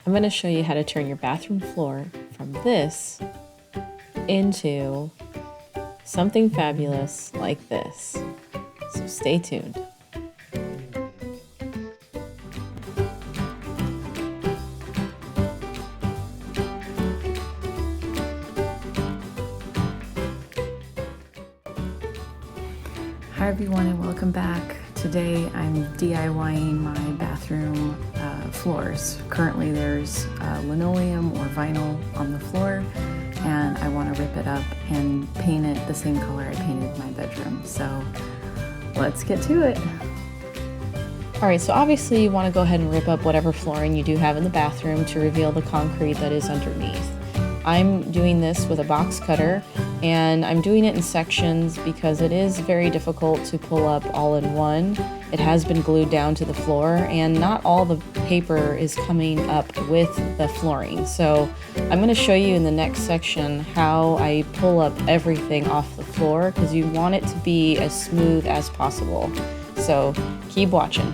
I'm going to show you how to turn your bathroom floor from this into something fabulous like this. So stay tuned. Hi everyone and welcome back. Today I'm DIYing my bathroom floors. Currently there's linoleum or vinyl on the floor and I want to rip it up and paint it the same color I painted my bedroom. So let's get to it. Alright, so obviously you want to go ahead and rip up whatever flooring you do have in the bathroom to reveal the concrete that is underneath. I'm doing this with a box cutter and I'm doing it in sections because it is very difficult to pull up all in one. It has been glued down to the floor and not all the paper is coming up with the flooring. So I'm going to show you in the next section how I pull up everything off the floor because you want it to be as smooth as possible. So keep watching.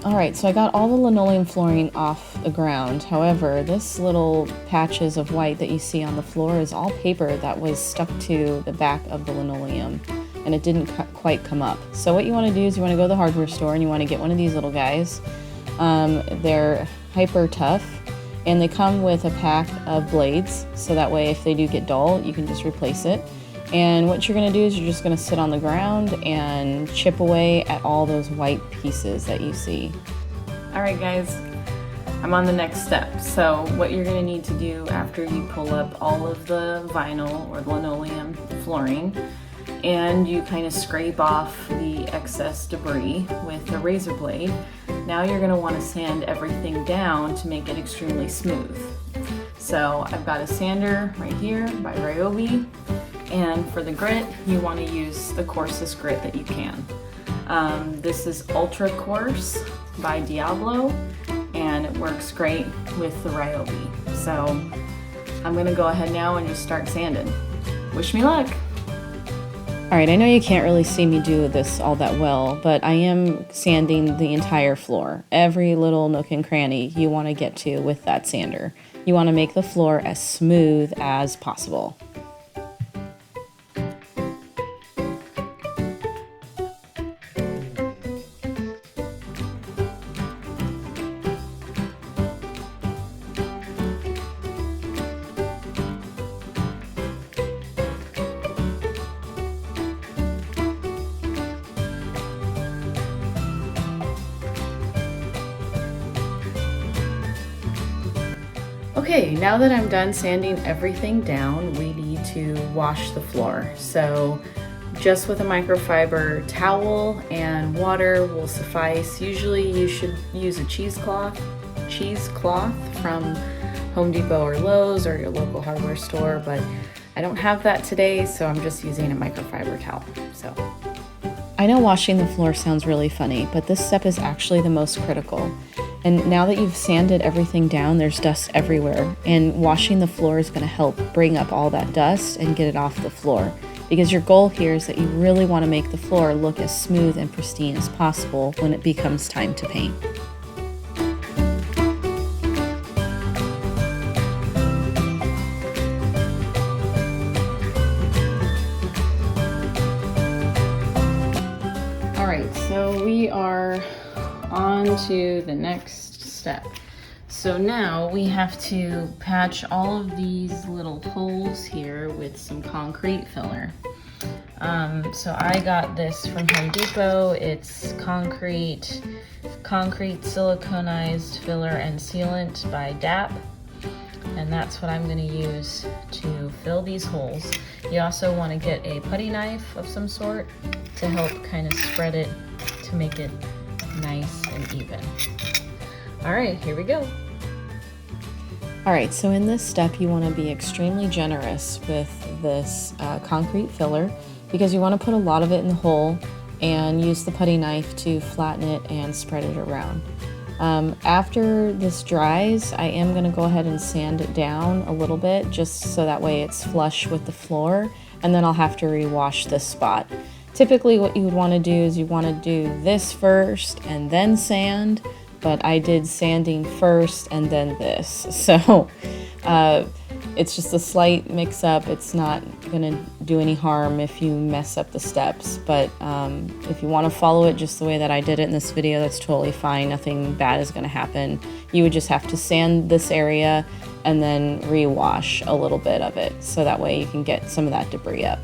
Alright, so I got all the linoleum flooring off the ground. However, this little patches of white that you see on the floor is all paper that was stuck to the back of the linoleum and it didn't quite come up. So what you want to do is you want to go to the hardware store and you want to get one of these little guys. They're hyper tough and they come with a pack of blades, so that way if they do get dull you can just replace it. And what you're going to do is you're just going to sit on the ground and chip away at all those white pieces that you see. Alright guys, I'm on the next step. So what you're going to need to do after you pull up all of the vinyl or linoleum flooring and you kind of scrape off the excess debris with a razor blade, now you're going to want to sand everything down to make it extremely smooth. So I've got a sander right here by Ryobi. And for the grit, you want to use the coarsest grit that you can. This is Ultra Coarse by Diablo, and it works great with the Ryobi. So I'm going to go ahead now and just start sanding. Wish me luck! Alright, I know you can't really see me do this all that well, but I am sanding the entire floor. Every little nook and cranny you want to get to with that sander. You want to make the floor as smooth as possible. Okay, now that I'm done sanding everything down, we need to wash the floor. So just with a microfiber towel and water will suffice. Usually you should use a cheesecloth from Home Depot or Lowe's or your local hardware store, but I don't have that today, so I'm just using a microfiber towel. So I know washing the floor sounds really funny, but this step is actually the most critical. And now that you've sanded everything down, there's dust everywhere. And washing the floor is going to help bring up all that dust and get it off the floor. Because your goal here is that you really want to make the floor look as smooth and pristine as possible when it becomes time to paint. Alright, so we are on to the next step. So now we have to patch all of these little holes here with some concrete filler. So I got this from Home Depot. It's concrete siliconized filler and sealant by DAP. And that's what I'm going to use to fill these holes. You also want to get a putty knife of some sort to help kind of spread it to make it nice and even. All right, here we go. All right, so in this step, you want to be extremely generous with this concrete filler because you want to put a lot of it in the hole and use the putty knife to flatten it and spread it around. After this dries, I am going to go ahead and sand it down a little bit just so that way it's flush with the floor, and then I'll have to rewash this spot. Typically what you would want to do is you want to do this first and then sand, but I did sanding first and then this. So it's just a slight mix up. It's not gonna do any harm if you mess up the steps, but if you want to follow it just the way that I did it in this video, that's totally fine. Nothing bad is gonna happen. You would just have to sand this area and then rewash a little bit of it so that way you can get some of that debris up.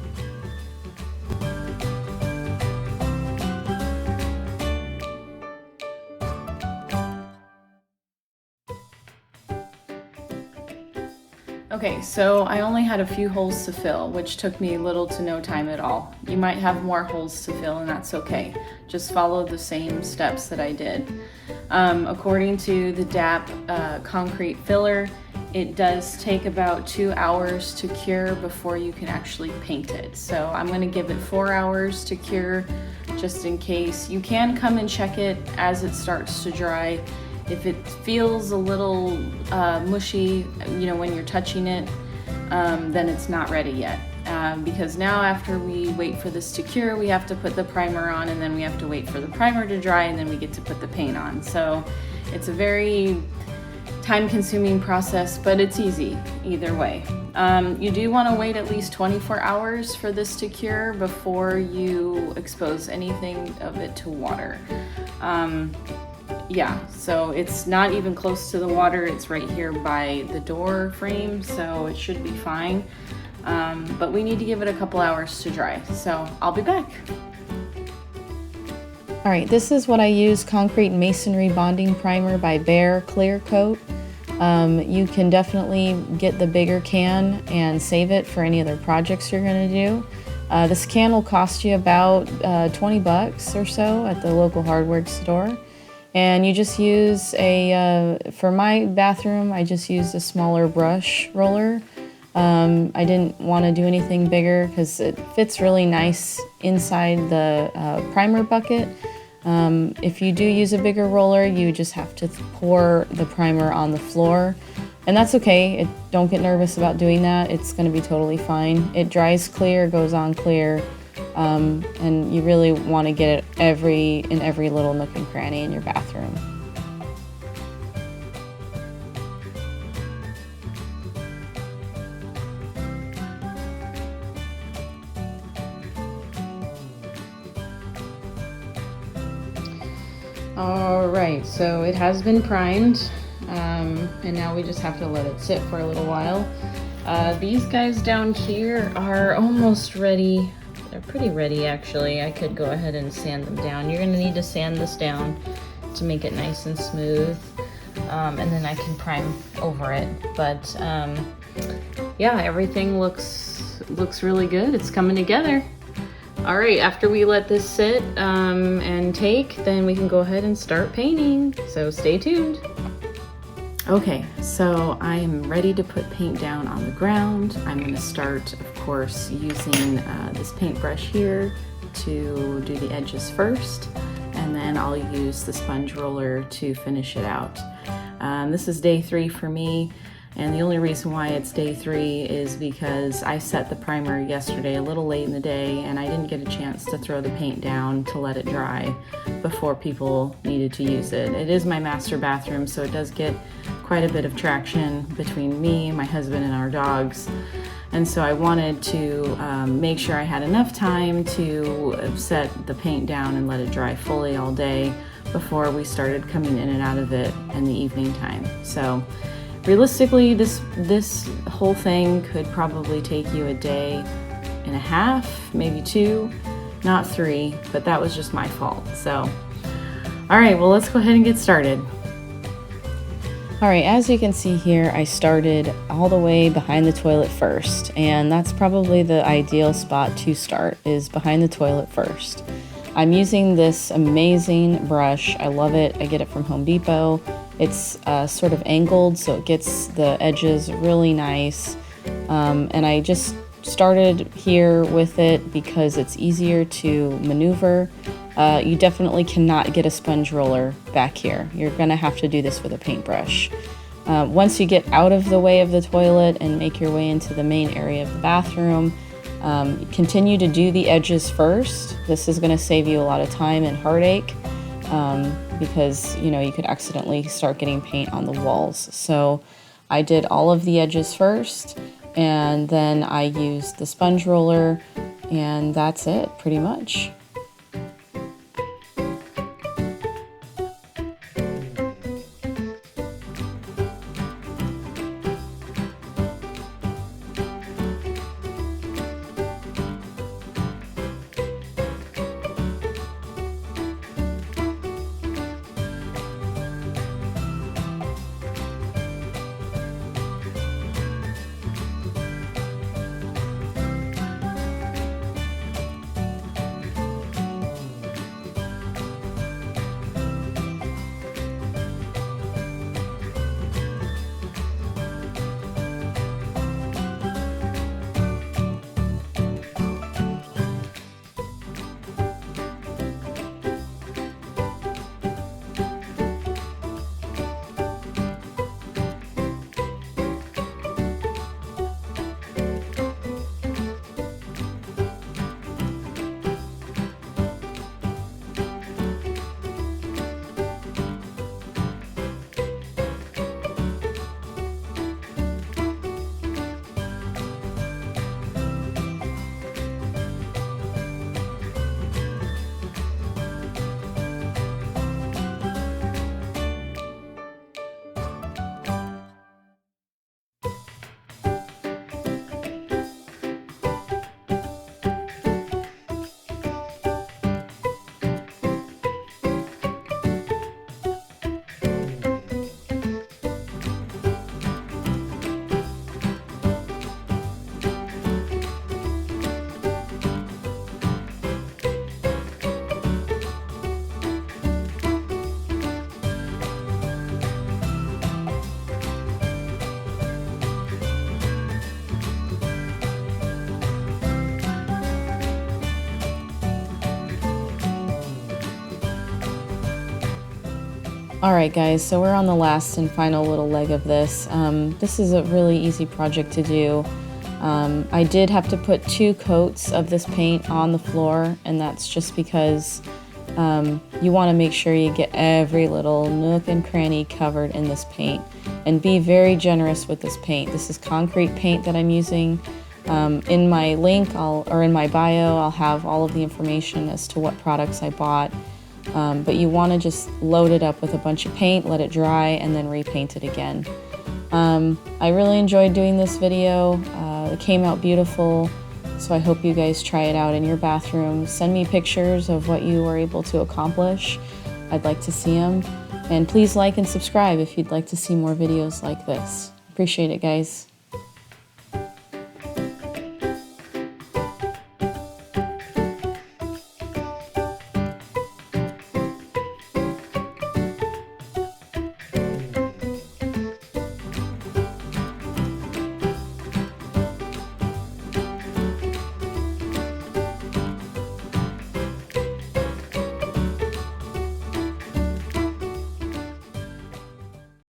Okay, so I only had a few holes to fill, which took me little to no time at all. You might have more holes to fill, and that's okay. Just follow the same steps that I did. According to the DAP concrete filler, it does take about 2 hours to cure before you can actually paint it. So I'm going to give it 4 hours to cure just in case. You can come and check it as it starts to dry. If it feels a little mushy, you know, when you're touching it, then it's not ready yet. Because now after we wait for this to cure, we have to put the primer on, and then we have to wait for the primer to dry, and then we get to put the paint on. So it's a very time-consuming process, but it's easy either way. You do want to wait at least 24 hours for this to cure before you expose anything of it to water. Yeah, so it's not even close to the water. It's right here by the door frame, so it should be fine. But we need to give it a couple hours to dry, so I'll be back. All right, this is what I use, Concrete Masonry Bonding Primer by Behr Clear Coat. You can definitely get the bigger can and save it for any other projects you're gonna do. This can will cost you about 20 bucks or so at the local hardware store. And you just use for my bathroom, I just used a smaller brush roller. I didn't want to do anything bigger because it fits really nice inside the primer bucket. If you do use a bigger roller, you just have to pour the primer on the floor. And that's okay. Don't get nervous about doing that. It's going to be totally fine. It dries clear, goes on clear. And you really want to get it in every little nook and cranny in your bathroom. All right, so it has been primed, and now we just have to let it sit for a little while. These guys down here are almost ready. They're pretty ready, actually. I could go ahead and sand them down. You're gonna need to sand this down to make it nice and smooth, and then I can prime over it. But yeah, everything looks really good. It's coming together. All right, after we let this sit and take, then we can go ahead and start painting. So stay tuned. Okay, so I am ready to put paint down on the ground. I'm going to start, of course, using this paintbrush here to do the edges first, and then I'll use the sponge roller to finish it out. This is day 3 for me, and the only reason why it's day 3 is because I set the primer yesterday a little late in the day, and I didn't get a chance to throw the paint down to let it dry before people needed to use it. It is my master bathroom, so it does get quite a bit of traction between me, my husband, and our dogs. And so I wanted to make sure I had enough time to set the paint down and let it dry fully all day before we started coming in and out of it in the evening time. So realistically, this whole thing could probably take you a day and a half, maybe 2, not 3, but that was just my fault. So, all right, well, let's go ahead and get started. All right, as you can see here, I started all the way behind the toilet first, and that's probably the ideal spot to start, is behind the toilet first. I'm using this amazing brush. I love it. I get it from Home Depot. It's sort of angled, so it gets the edges really nice. And I just started here with it because it's easier to maneuver. You definitely cannot get a sponge roller back here. You're gonna have to do this with a paintbrush. Once you get out of the way of the toilet and make your way into the main area of the bathroom, continue to do the edges first. This is gonna save you a lot of time and heartache because you could accidentally start getting paint on the walls. So I did all of the edges first, and then I used the sponge roller, and that's it pretty much. Alright guys, so we're on the last and final little leg of this. This is a really easy project to do. I did have to put 2 coats of this paint on the floor, and that's just because you want to make sure you get every little nook and cranny covered in this paint. And be very generous with this paint. This is concrete paint that I'm using. In my link, or in my bio, I'll have all of the information as to what products I bought. But you want to just load it up with a bunch of paint, let it dry, and then repaint it again. I really enjoyed doing this video. It came out beautiful, so I hope you guys try it out in your bathroom. Send me pictures of what you were able to accomplish. I'd like to see them. And please like and subscribe if you'd like to see more videos like this. Appreciate it, guys.